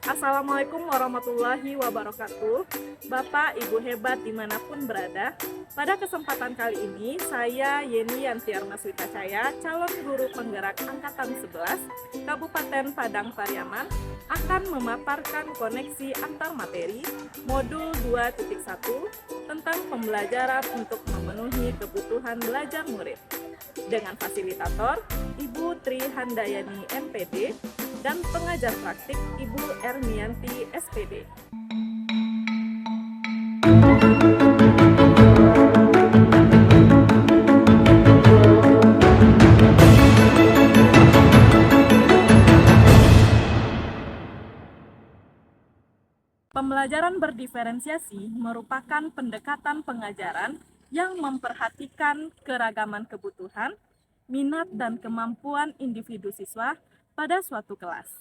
Assalamualaikum warahmatullahi wabarakatuh. Bapak, Ibu hebat dimanapun berada. Pada kesempatan kali ini, saya Yeni Yantiar Maswita Caya, calon guru penggerak Angkatan 11, Kabupaten Padang Pariaman, akan memaparkan koneksi antar materi modul 2.1 tentang pembelajaran untuk memenuhi kebutuhan belajar murid. Dengan fasilitator Ibu Tri Handayani MPD dan pengajar praktik Ibu Ermianti SPD. Pembelajaran berdiferensiasi merupakan pendekatan pengajaran yang memperhatikan keragaman kebutuhan, minat, dan kemampuan individu siswa pada suatu kelas.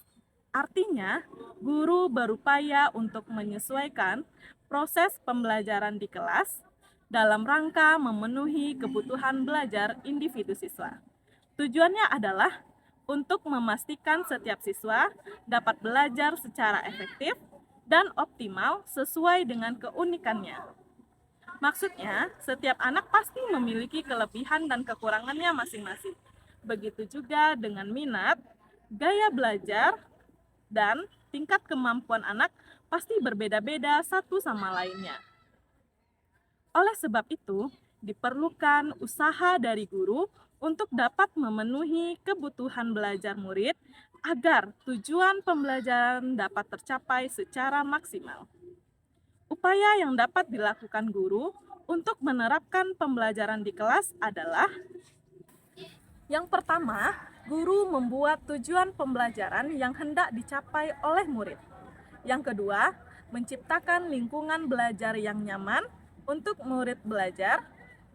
Artinya, guru berupaya untuk menyesuaikan proses pembelajaran di kelas dalam rangka memenuhi kebutuhan belajar individu siswa. Tujuannya adalah untuk memastikan setiap siswa dapat belajar secara efektif dan optimal sesuai dengan keunikannya. Maksudnya, setiap anak pasti memiliki kelebihan dan kekurangannya masing-masing. Begitu juga dengan minat, gaya belajar, dan tingkat kemampuan anak pasti berbeda-beda satu sama lainnya. Oleh sebab itu, diperlukan usaha dari guru untuk dapat memenuhi kebutuhan belajar murid agar tujuan pembelajaran dapat tercapai secara maksimal. Upaya yang dapat dilakukan guru untuk menerapkan pembelajaran di kelas adalah: yang pertama, guru membuat tujuan pembelajaran yang hendak dicapai oleh murid. Yang kedua, menciptakan lingkungan belajar yang nyaman untuk murid belajar.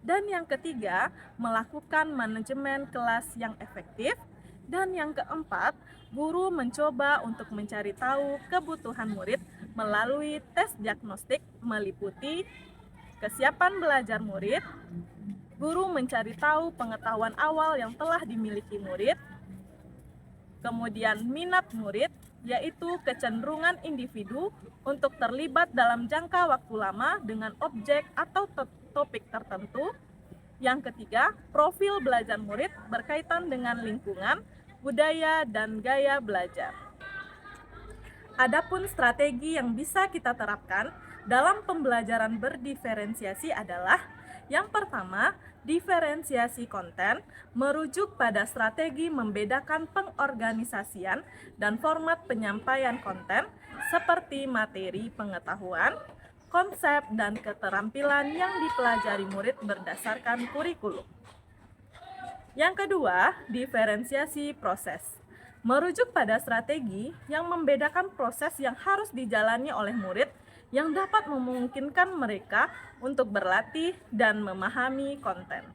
Dan yang ketiga, melakukan manajemen kelas yang efektif. Dan yang keempat, guru mencoba untuk mencari tahu kebutuhan murid melalui tes diagnostik meliputi kesiapan belajar murid, guru mencari tahu pengetahuan awal yang telah dimiliki murid, kemudian minat murid, yaitu kecenderungan individu untuk terlibat dalam jangka waktu lama dengan objek atau topik tertentu. Yang ketiga, profil belajar murid berkaitan dengan lingkungan, budaya, dan gaya belajar. Adapun strategi yang bisa kita terapkan dalam pembelajaran berdiferensiasi adalah: yang pertama, diferensiasi konten merujuk pada strategi membedakan pengorganisasian dan format penyampaian konten seperti materi pengetahuan, konsep, dan keterampilan yang dipelajari murid berdasarkan kurikulum. Yang kedua, diferensiasi proses merujuk pada strategi yang membedakan proses yang harus dijalani oleh murid yang dapat memungkinkan mereka untuk berlatih dan memahami konten.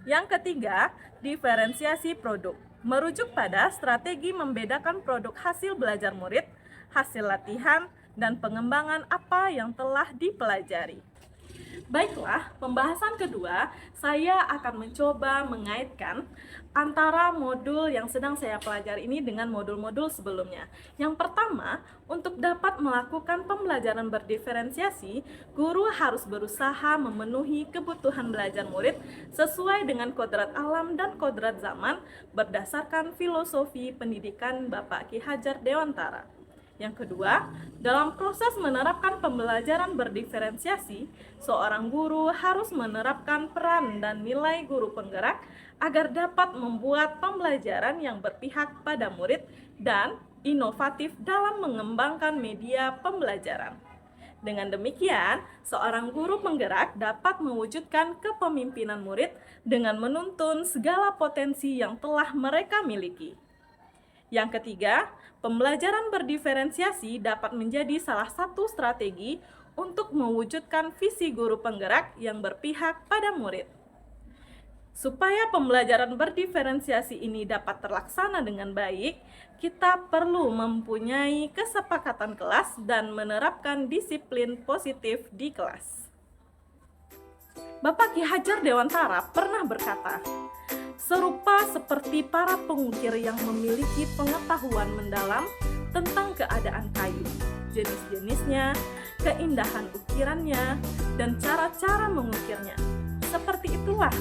Yang ketiga, diferensiasi produk merujuk pada strategi membedakan produk hasil belajar murid, hasil latihan, dan pengembangan apa yang telah dipelajari. Baiklah, pembahasan kedua, saya akan mencoba mengaitkan antara modul yang sedang saya pelajari ini dengan modul-modul sebelumnya. Yang pertama, untuk dapat melakukan pembelajaran berdiferensiasi, guru harus berusaha memenuhi kebutuhan belajar murid sesuai dengan kodrat alam dan kodrat zaman berdasarkan filosofi pendidikan Bapak Ki Hajar Dewantara. Yang kedua, dalam proses menerapkan pembelajaran berdiferensiasi, seorang guru harus menerapkan peran dan nilai guru penggerak agar dapat membuat pembelajaran yang berpihak pada murid dan inovatif dalam mengembangkan media pembelajaran. Dengan demikian, seorang guru penggerak dapat mewujudkan kepemimpinan murid dengan menuntun segala potensi yang telah mereka miliki. Yang ketiga, pembelajaran berdiferensiasi dapat menjadi salah satu strategi untuk mewujudkan visi guru penggerak yang berpihak pada murid. Supaya pembelajaran berdiferensiasi ini dapat terlaksana dengan baik, kita perlu mempunyai kesepakatan kelas dan menerapkan disiplin positif di kelas. Bapak Ki Hajar Dewantara pernah berkata, "Serupa seperti para pengukir yang memiliki pengetahuan mendalam tentang keadaan kayu, jenis-jenisnya, keindahan ukirannya, dan cara-cara mengukirnya. Seperti itulah,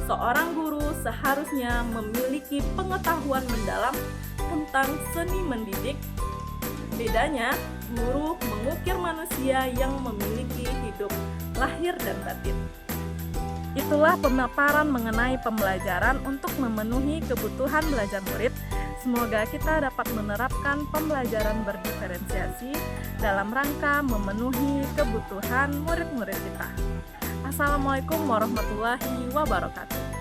seorang guru seharusnya memiliki pengetahuan mendalam tentang seni mendidik. Bedanya, guru mengukir manusia yang memiliki hidup lahir dan batin. Itulah pemaparan mengenai pembelajaran untuk memenuhi kebutuhan belajar murid. Semoga kita dapat menerapkan pembelajaran berdiferensiasi dalam rangka memenuhi kebutuhan murid-murid kita. Assalamualaikum warahmatullahi wabarakatuh.